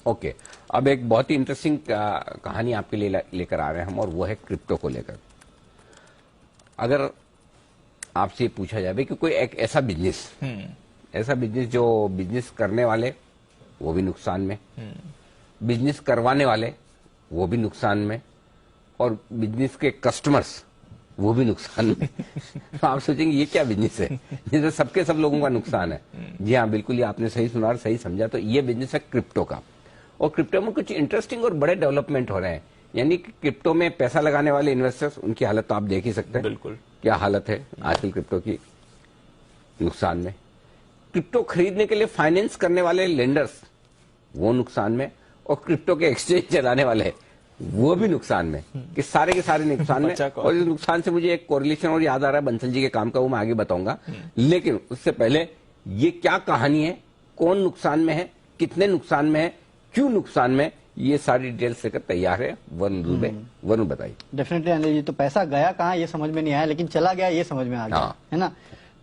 Okay, अब एक बहुत ही इंटरेस्टिंग कहानी आपके लिए लेकर आ रहे हैं हम, और वो है क्रिप्टो को लेकर। अगर आपसे पूछा जाए कि कोई एक ऐसा बिजनेस जो बिजनेस करने वाले वो भी नुकसान में, बिजनेस करवाने वाले वो भी नुकसान में, और बिजनेस के कस्टमर्स वो भी नुकसान में। तो आप सोचेंगे ये क्या बिजनेस है जिसमें सबके सब लोगों का नुकसान है। जी हाँ, बिल्कुल, ये आपने सही सुना और सही समझा। तो ये बिजनेस है क्रिप्टो का, और क्रिप्टो में कुछ इंटरेस्टिंग और बड़े डेवलपमेंट हो रहे हैं। यानी कि क्रिप्टो में पैसा लगाने वाले इन्वेस्टर्स, उनकी हालत तो आप देख ही सकते हैं। बिल्कुल, क्या हालत है आजकल क्रिप्टो की, नुकसान में। क्रिप्टो खरीदने के लिए फाइनेंस करने वाले लेंडर्स वो नुकसान में, और क्रिप्टो के एक्सचेंज चलाने वाले वो भी नुकसान में, कि सारे के सारे नुकसान में। और इस नुकसान से मुझे एक कोरिलेशन और याद आ रहा है बंसल जी के काम का, वो मैं आगे बताऊंगा। लेकिन उससे पहले ये क्या कहानी है, कौन नुकसान में है, कितने नुकसान में है, क्यों नुकसान में, ये सारी डिटेल्स लेकर तैयार है वरुण दुबे। वरुण बताइए। डेफिनेटली अनिल जी, तो पैसा गया कहाँ ये समझ में नहीं आया, लेकिन चला गया ये समझ में आ गया, है ना।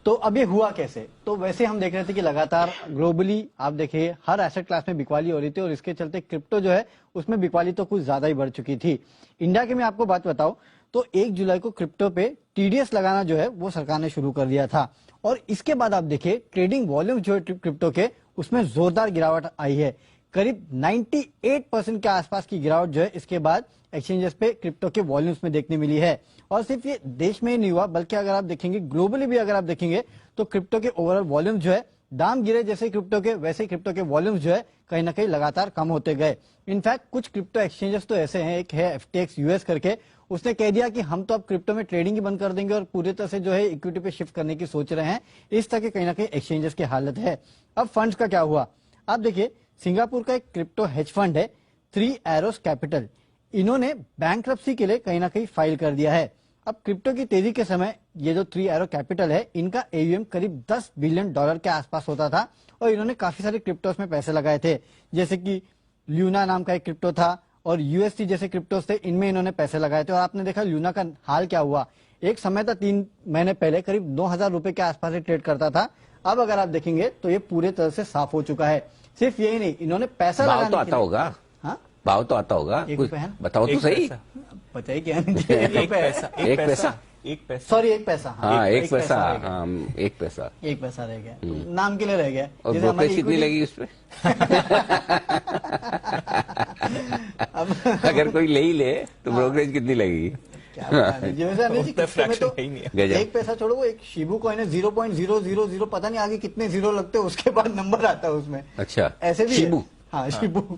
तो अब ये हुआ कैसे? तो वैसे हम देख रहे थे कि लगातार ग्लोबली आप देखिए हर एसेट क्लास में बिकवाली हो रही थी, और इसके चलते क्रिप्टो जो है उसमें बिकवाली तो कुछ ज्यादा ही बढ़ चुकी थी। इंडिया की मैं आपको बात बताऊं तो 1 जुलाई को क्रिप्टो पे टीडीएस लगाना जो है वो सरकार ने शुरू कर दिया था, और इसके बाद आप देखिए ट्रेडिंग वॉल्यूम जो है क्रिप्टो के उसमें जोरदार गिरावट आई है। करीब 98% के आसपास की गिरावट जो है इसके बाद एक्सचेंजेस पे क्रिप्टो के वॉल्यूम्स में देखने मिली है। और सिर्फ ये देश में ही नहीं हुआ, बल्कि अगर आप देखेंगे ग्लोबली भी अगर आप देखेंगे तो क्रिप्टो के ओवरऑल वॉल्यूम जो है, दाम गिरे जैसे क्रिप्टो के वैसे ही क्रिप्टो के वॉल्यूम्स जो है कहीं ना कहीं लगातार कम होते गए। इनफैक्ट कुछ क्रिप्टो एक्सचेंजेस तो ऐसे हैं, एक है FTX यूएस करके, उसने कह दिया कि हम तो अब क्रिप्टो में ट्रेडिंग ही बंद कर देंगे और पूरी तरह से जो है इक्विटी पे शिफ्ट करने की सोच रहे हैं। इस तरह के कहीं ना कहीं एक्सचेंजेस की हालत है। अब फंड्स का क्या हुआ, आप देखिए सिंगापुर का एक क्रिप्टो हेज फंड है 3 एरोस कैपिटल, इन्होंने बैंक्रप्सी के लिए कहीं ना कहीं फाइल कर दिया है। अब क्रिप्टो की तेजी के समय ये जो 3 एरो कैपिटल है इनका AUM करीब $10 बिलियन के आसपास होता था, और इन्होंने काफी सारे क्रिप्टोस में पैसे लगाए थे, जैसे कि ल्यूना नाम का एक क्रिप्टो था और UST जैसे क्रिप्टोस थे, इनमें इन्होंने पैसे लगाए थे। और आपने देखा ल्यूना का हाल क्या हुआ, एक समय था 3 महीने पहले करीब 9,000 रुपए के आसपास ट्रेड करता था। अब अगर आप देखेंगे तो ये पूरे तरह से साफ हो चुका है। सिर्फ यही नहीं, इन्होंने पैसा भाव तो आता होगा, हाँ भाव तो आता होगा, कुछ बताओ तो सही। बताइए क्या एक पैसा सॉरी एक पैसा, हाँ एक पैसा, हाँ एक पैसा रह गया, नाम के लिए रह गया। और ब्रोकरेज कितनी लगी उसमें? अगर कोई ले ही ले तो ब्रोकरेज कितनी लगेगी? एक पैसा छोड़ो, वो एक शिबू कॉइन है 0.000 पता नहीं आगे कितने जीरो लगते हैं, उसके बाद नंबर आता है उसमें। अच्छा, ऐसे भी शिबू, हाँ शिबू,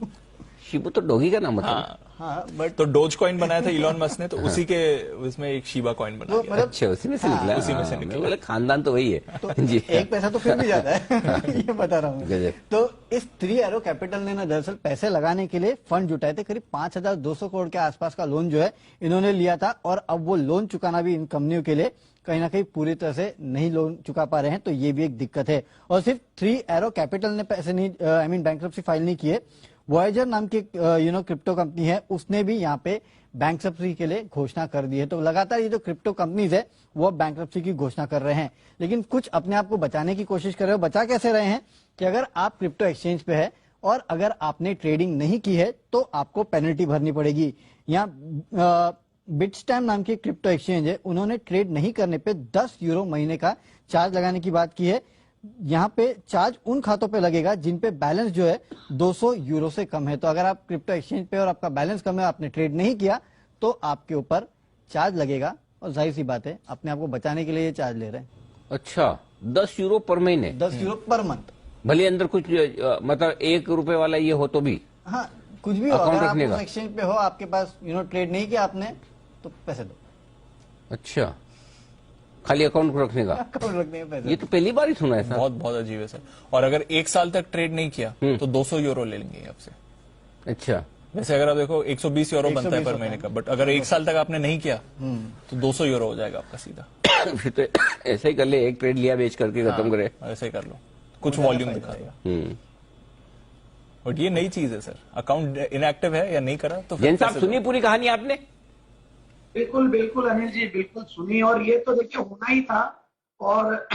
शिबू तो डॉगी का नाम मतलब। हाँ बट तो डोज कॉइन बनाया था इलॉन मस्क ने, तो उसी के उसमें एक शिबा कॉइन बना दिया। अच्छा, उसी में से निकला, उसी में से निकला। खानदान तो वही है। तो जी एक पैसा तो फिर भी ज्यादा है। ये बता रहा हूँ। तो इस 3 एरो कैपिटल ने ना दरअसल पैसे लगाने के लिए फंड जुटाए थे, करीब 5,200 करोड़ के आसपास का लोन जो है इन्होंने लिया था, और अब वो लोन चुकाना भी इन कंपनियों के लिए कहीं ना कहीं पूरी तरह से नहीं लोन चुका पा रहे हैं, तो ये भी एक दिक्कत है। और सिर्फ 3 एरो कैपिटल ने पैसे नहीं बैंक्रप्सी फाइल नहीं किए, वॉयेजर नाम की क्रिप्टो कंपनी है, उसने भी यहाँ पे बैंक्रप्सी के लिए घोषणा कर दी है। तो लगातार ये जो क्रिप्टो कंपनीज है वो बैंक्रप्सी की घोषणा कर रहे हैं, लेकिन कुछ अपने आप को बचाने की कोशिश कर रहे हो। बचा कैसे रहे हैं कि अगर आप क्रिप्टो एक्सचेंज पे है और अगर आपने ट्रेडिंग नहीं की है तो आपको पेनल्टी भरनी पड़ेगी। यहाँ बिटस्टैम नाम की क्रिप्टो एक्सचेंज है, उन्होंने ट्रेड नहीं करने पे 10 यूरो महीने का चार्ज लगाने की बात की है। यहाँ पे चार्ज उन खातों पे लगेगा जिन पे बैलेंस जो है 200 यूरो से कम है। तो अगर आप क्रिप्टो एक्सचेंज पे और आपका बैलेंस कम है, आपने ट्रेड नहीं किया, तो आपके ऊपर चार्ज लगेगा, और जाहिर सी बात है अपने आप को बचाने के लिए ये चार्ज ले रहे हैं। अच्छा, 10 यूरो पर महीने, 10 यूरो पर मंथ, भले अंदर कुछ मतलब 1 रुपए वाला ये हो तो भी, हाँ कुछ भी हो, अगर आप उस एक्सचेंज पे हो, आपके पास ट्रेड नहीं किया आपने, तो पैसे दो। अच्छा, खाली अकाउंट रखने का पैसे। ये तो पहली बार ही सुना है सर। बहुत अजीब है सर। और अगर 1 साल तक ट्रेड नहीं किया तो 200 यूरो ले लेंगे आपसे। अच्छा, वैसे अगर आप देखो 120 यूरो बनता है पर महीने का, बट अगर 1 साल तक आपने नहीं किया तो 200 यूरो हो जाएगा आपका सीधा। फिर तो ऐसे ही कर ले, एक ट्रेड लिया बेच करके खत्म करे, ऐसे ही कर लो, कुछ वॉल्यूम दिखा देगा। बट ये नई चीज है सर, अकाउंट इनएक्टिव है या नहीं करा तो। जैन साहब सुनी पूरी कहानी आपने? बिल्कुल बिल्कुल अनिल जी, बिल्कुल सुनी, और ये तो देखिए होना ही था। और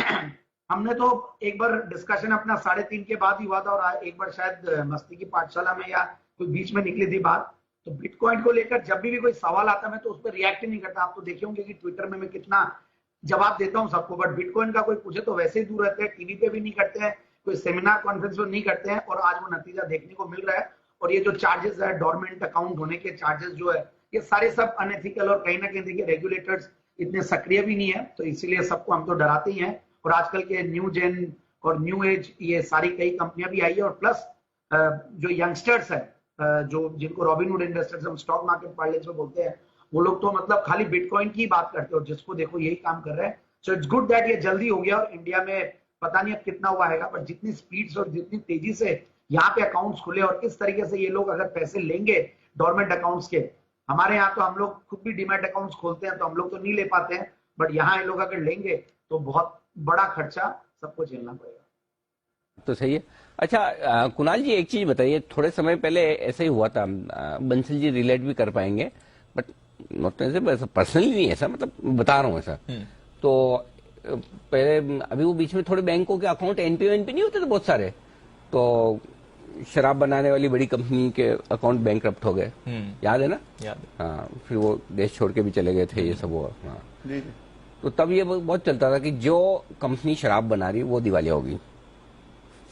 हमने तो एक बार डिस्कशन अपना 3:30 के बाद ही हुआ था, और एक बार शायद मस्ती की पाठशाला में या कोई बीच में निकली थी बात, तो बिटकॉइन को लेकर जब भी कोई सवाल आता मैं तो उस पर रिएक्ट ही नहीं करता। आप तो देखे होंगे कि ट्विटर में मैं कितना जवाब देता हूं सबको, बट बिटकॉइन का कोई पूछे तो वैसे ही दूर रहते हैं, टीवी पे भी नहीं करते हैं, कोई सेमिनार कॉन्फ्रेंस में नहीं करते हैं, और आज वो नतीजा देखने को मिल रहा है। और ये जो चार्जेस है, डोरमेंट अकाउंट होने के चार्जेस जो है, ये सारे सब अनएथिकल, और कहीं ना कहीं देखिए रेगुलेटर्स इतने सक्रिय भी नहीं है, तो इसीलिए सबको हम तो डराते ही हैं। और आजकल के न्यू जेन और न्यू एज ये सारी कई कंपनियां भी आई है, और प्लस जो यंगस्टर्स है, जो जिनको रॉबिनहुड इन्वेस्टर्स हम स्टॉक मार्केट पार्लेंस में बोलते हैं, वो लोग तो मतलब खाली बिटकॉइन की बात करते हैं, और जिसको देखो यही काम कर रहे हैं। सो इट्स गुड दैट ये जल्दी हो गया, और इंडिया में पता नहीं अब कितना हुआ है, पर जितनी स्पीड से और जितनी तेजी से यहाँ पे अकाउंट्स खुले, और किस तरीके से ये लोग अगर पैसे लेंगे डोरमेंट अकाउंट्स के, हमारे यहाँ तो हम लोग खुद भी डीमैट अकाउंट्स खोलते हैं तो हम लोग तो नहीं ले पाते हैं, बट यहाँ ये लोग अगर लेंगे तो बहुत बड़ा खर्चा सबको झेलना पड़ेगा। तो सही है। अच्छा कुणाल जी, एक चीज बताइए, थोड़े समय पहले ऐसे ही हुआ था, बंसल जी रिलेट भी कर पाएंगे, बट नॉट ऐसे पर्सनली नहीं, ऐसा मतलब बता रहा हूँ ऐसा। तो पहले अभी वो बीच में थोड़े बैंकों के अकाउंट एनपीओ नहीं होते थे बहुत सारे, तो शराब बनाने वाली बड़ी कंपनी के अकाउंट बैंकरप्ट हो गए, याद है ना? याद है। हाँ, फिर वो देश छोड़ के भी चले गए थे, ये सब हुआ। हाँ, तो तब ये बहुत चलता था कि जो कंपनी शराब बना रही वो दिवालिया होगी,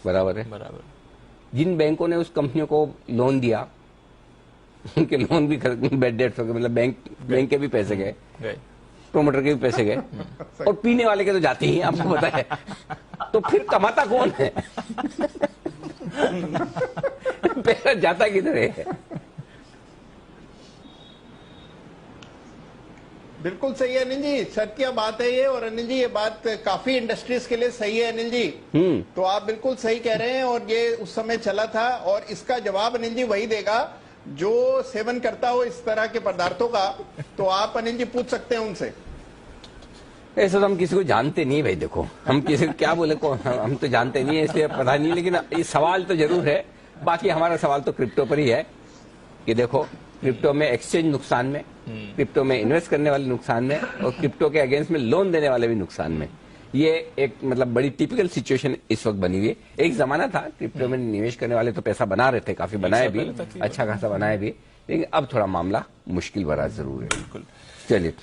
बराबर है? बराबर। जिन बैंकों ने उस कंपनियों को लोन दिया, उनके लोन भी बैड डेट्स हो गए, मतलब बैंक के भी पैसे गए, प्रोमोटर के भी पैसे गए, और पीने वाले के तो जाते ही, आपको पता है। तो फिर कमाता कौन है? पैसा जाता किधर है? बिल्कुल सही है अनिल जी, सत्य बात है ये। और अनिल जी, ये बात काफी इंडस्ट्रीज के लिए सही है अनिल जी। तो आप बिल्कुल सही कह रहे हैं, और ये उस समय चला था, और इसका जवाब अनिल जी वही देगा जो सेवन करता हो इस तरह के पदार्थों का। तो आप अनिल जी पूछ सकते हैं उनसे। ऐसा तो हम किसी को जानते नहीं भाई, देखो हम किसी को क्या बोले को, हम तो जानते नहीं है, इसलिए पता नहीं। लेकिन ये सवाल तो जरूर है। बाकी हमारा सवाल तो क्रिप्टो पर ही है कि देखो, क्रिप्टो में एक्सचेंज नुकसान में, क्रिप्टो में इन्वेस्ट करने वाले नुकसान में, और क्रिप्टो के अगेंस्ट में लोन देने वाले भी नुकसान में। ये एक मतलब बड़ी टिपिकल सिचुएशन इस वक्त बनी हुई है। एक जमाना था क्रिप्टो में निवेश करने वाले तो पैसा बना रहे थे, काफी बनाए भी, अच्छा खासा बनाए भी, लेकिन अब थोड़ा मामला मुश्किल भरा जरूर है। बिल्कुल। चलिए।